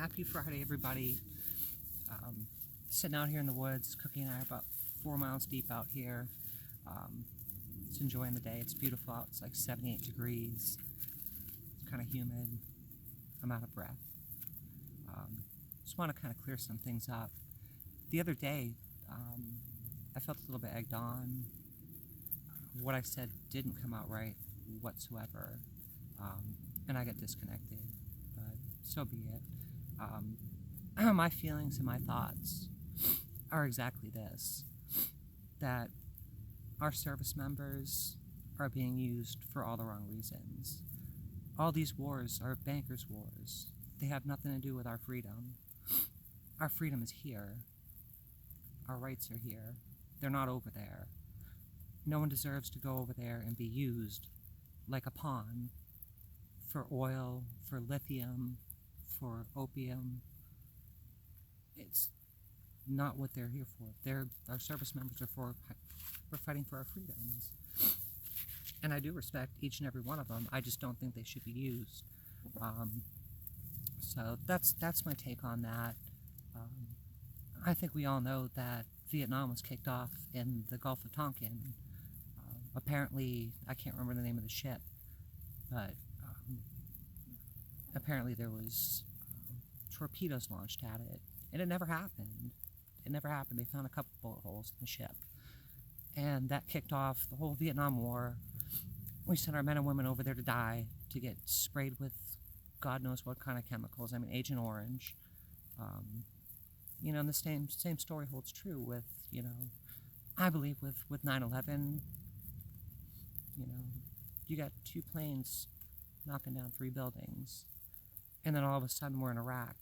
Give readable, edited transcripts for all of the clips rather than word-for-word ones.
Happy Friday, everybody. Um, Sitting out here in the woods, Cookie and I are about 4 miles deep out here. Um, just enjoying the day. It's beautiful out. It's like 78 degrees. It's kind of humid. I'm out of breath. Just want to kind of clear some things up. The other day, I felt a little bit egged on. What I said didn't come out right whatsoever, and I got disconnected, but so be it. My feelings and my thoughts are exactly this, that our service members are being used for all the wrong reasons. All these wars are bankers' wars. They have nothing to do with our freedom. Our freedom is here. Our rights are here. They're not over there. No one deserves to go over there and be used like a pawn for oil, for lithium, for opium. It's not what they're here for. Our service members are for. We're fighting for our freedoms, and I do respect each and every one of them. I just don't think they should be used. So that's my take on that. I think we all know that Vietnam was kicked off in the Gulf of Tonkin. Apparently, I can't remember the name of the ship, but apparently there was torpedoes launched at it, and it never happened. It never happened. They found a couple bullet holes in the ship, and that kicked off the whole Vietnam War. We sent our men and women over there to die, to get sprayed with God knows what kind of chemicals. I mean, Agent Orange. And the same story holds true with, I believe with 9/11. You got 2 planes knocking down 3 buildings, and then all of a sudden we're in Iraq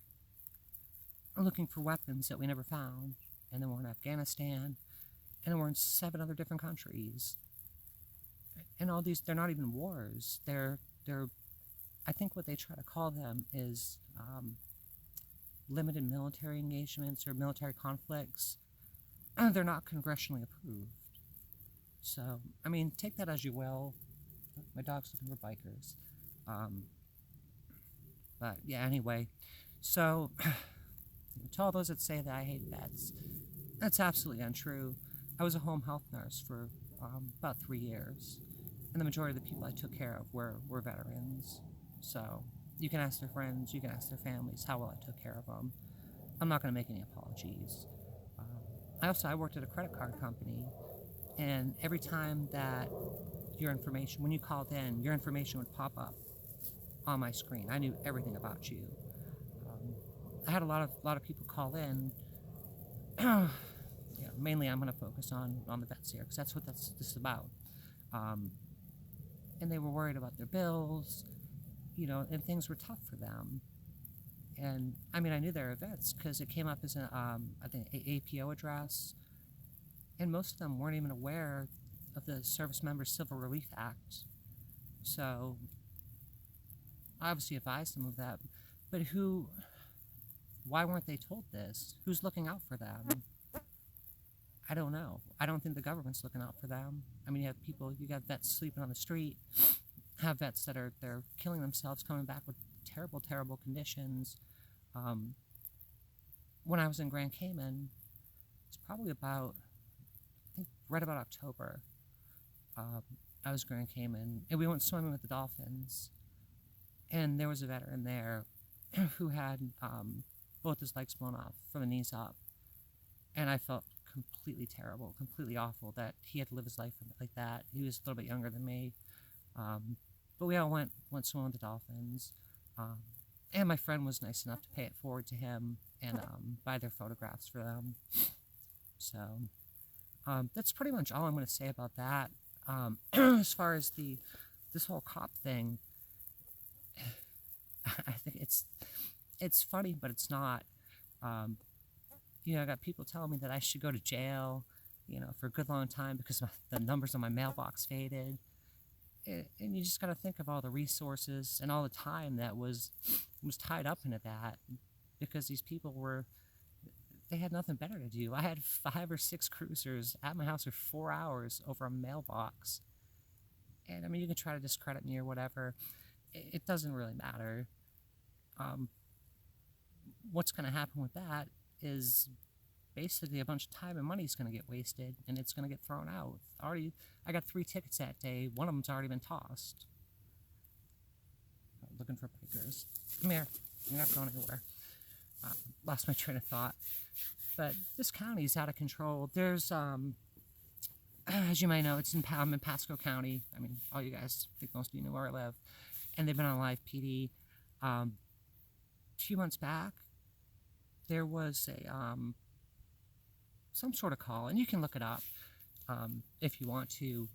looking for weapons that we never found, and then we're in Afghanistan, and then we're in 7 other different countries. And all these, they're not even wars. They're I think what they try to call them is limited military engagements or military conflicts. They're not congressionally approved. So, I mean, take that as you will. My dog's looking for bikers. But yeah, anyway. So, to all those that say that I hate vets, that's absolutely untrue. I was a home health nurse for about 3 years, and the majority of the people I took care of were veterans. So, you can ask their friends, you can ask their families how well I took care of them. I'm not going to make any apologies. I worked at a credit card company, and every time that your information, when you called in, your information would pop up on my screen. I knew everything about you. I had a lot of people call in. Mainly I'm going to focus on the vets here, because that's what this is about. And they were worried about their bills, and things were tough for them. And I mean, I knew they were vets because it came up as an I think APO address, and most of them weren't even aware of the Service Members Civil Relief Act. So I obviously advised them of that, but why weren't they told this? Who's looking out for them? I don't know. I don't think the government's looking out for them. I mean, you got vets sleeping on the street, have vets that they're killing themselves, coming back with terrible, terrible conditions. When I was in Grand Cayman, it's probably about, I think, right about October. I was in Grand Cayman, and we went swimming with the dolphins, and there was a veteran there who had both his legs blown off from the knees up, and I felt completely terrible, completely awful that he had to live his life like that. He was a little bit younger than me, but we all went swimming with the dolphins, and my friend was nice enough to pay it forward to him and buy their photographs for them. So that's pretty much all I'm going to say about that. As far as this whole cop thing, I think it's funny, but it's not. I got people telling me that I should go to jail, for a good long time because the numbers on my mailbox faded. And you just got to think of all the resources and all the time that was tied up into that, because these people they had nothing better to do. I had 5 or 6 cruisers at my house for 4 hours over a mailbox. And I mean, you can try to discredit me or whatever. It doesn't really matter. what's going to happen with that is basically a bunch of time and money is going to get wasted, and it's going to get thrown out. I got 3 tickets that day. One of them's already been tossed. Looking for bikers. Come here. You're not going anywhere. Lost my train of thought. But this county is out of control. There's, as you might know, I'm in Pasco County. I mean, all you guys, I think most of you know where I live. And they've been on live PD. A few months back, there was some sort of call, and you can look it up if you want to.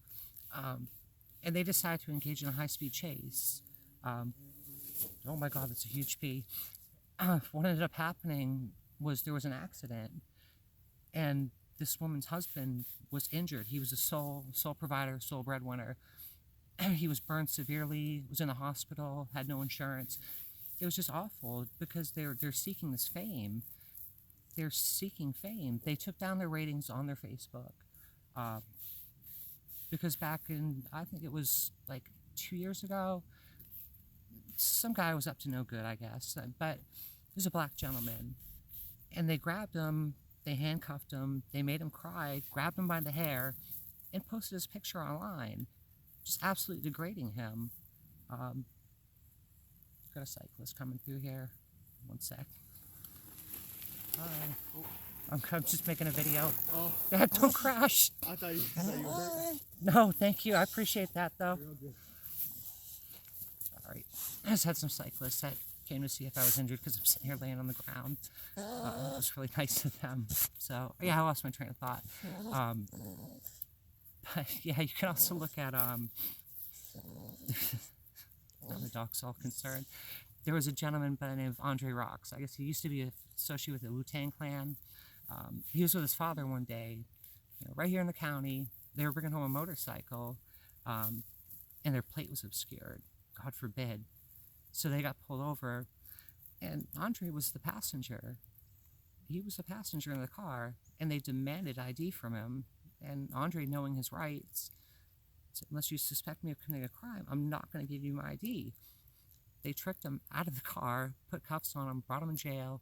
And they decided to engage in a high-speed chase. Oh my God, that's a huge P. What ended up happening was there was an accident, and this woman's husband was injured. He was a sole provider, sole breadwinner. He was burned severely, was in the hospital, had no insurance. It was just awful because they're seeking this fame. They're seeking fame. They took down their ratings on their Facebook because back in, I think it was like 2 years ago, some guy was up to no good, I guess, but he was a black gentleman, and they grabbed him, they handcuffed him, they made him cry, grabbed him by the hair, and posted his picture online, just absolutely degrading him. Got a cyclist coming through here. One sec. Hi. Oh. I'm just making a video. Oh. Dad, don't crash. I thought you were hurt. No, thank you. I appreciate that, though. You're all good. All right. I just had some cyclists that came to see if I was injured because I'm sitting here laying on the ground. It was really nice of them. So, yeah, I lost my train of thought. But, yeah, you can also look at, now the dog's all concerned. There was a gentleman by the name of Andre Rocks. I guess he used to be associated with the Wu-Tang Clan. He was with his father one day, right here in the county. They were bringing home a motorcycle, and their plate was obscured. God forbid. So they got pulled over, and Andre was the passenger. He was the passenger in the car, and they demanded ID from him. And Andre, knowing his rights, said, unless you suspect me of committing a crime, I'm not going to give you my ID. They tricked him out of the car, put cuffs on him, brought him in jail,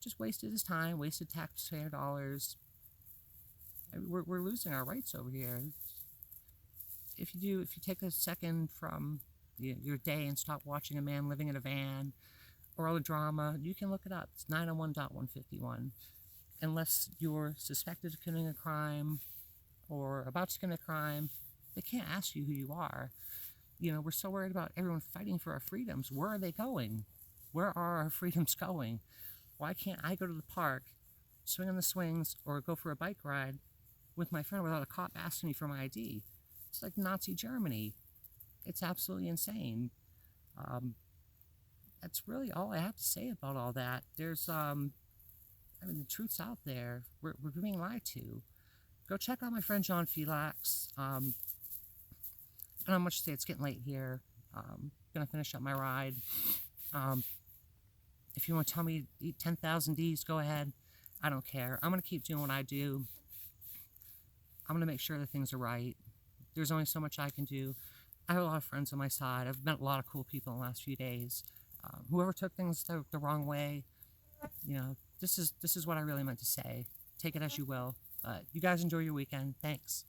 just wasted his time, wasted taxpayer dollars. I mean, we're losing our rights over here. If you take a second from your day and stop watching a man living in a van or all the drama, you can look it up. It's 901.151. Unless you're suspected of committing a crime or about to commit a crime, they can't ask you who you are. We're so worried about everyone fighting for our freedoms. Where are they going? Where are our freedoms going? Why can't I go to the park, swing on the swings, or go for a bike ride with my friend without a cop asking me for my ID? It's like Nazi Germany. It's absolutely insane. That's really all I have to say about all that. There's, the truth's out there. We're being lied to. Go check out my friend John Felix. I don't know much to say. It's getting late here. Gonna finish up my ride. If you want to tell me to eat 10,000 Ds, go ahead. I don't care. I'm gonna keep doing what I do. I'm gonna make sure that things are right. There's only so much I can do. I have a lot of friends on my side. I've met a lot of cool people in the last few days. Whoever took things the wrong way, this is what I really meant to say. Take it as you will. But you guys enjoy your weekend. Thanks.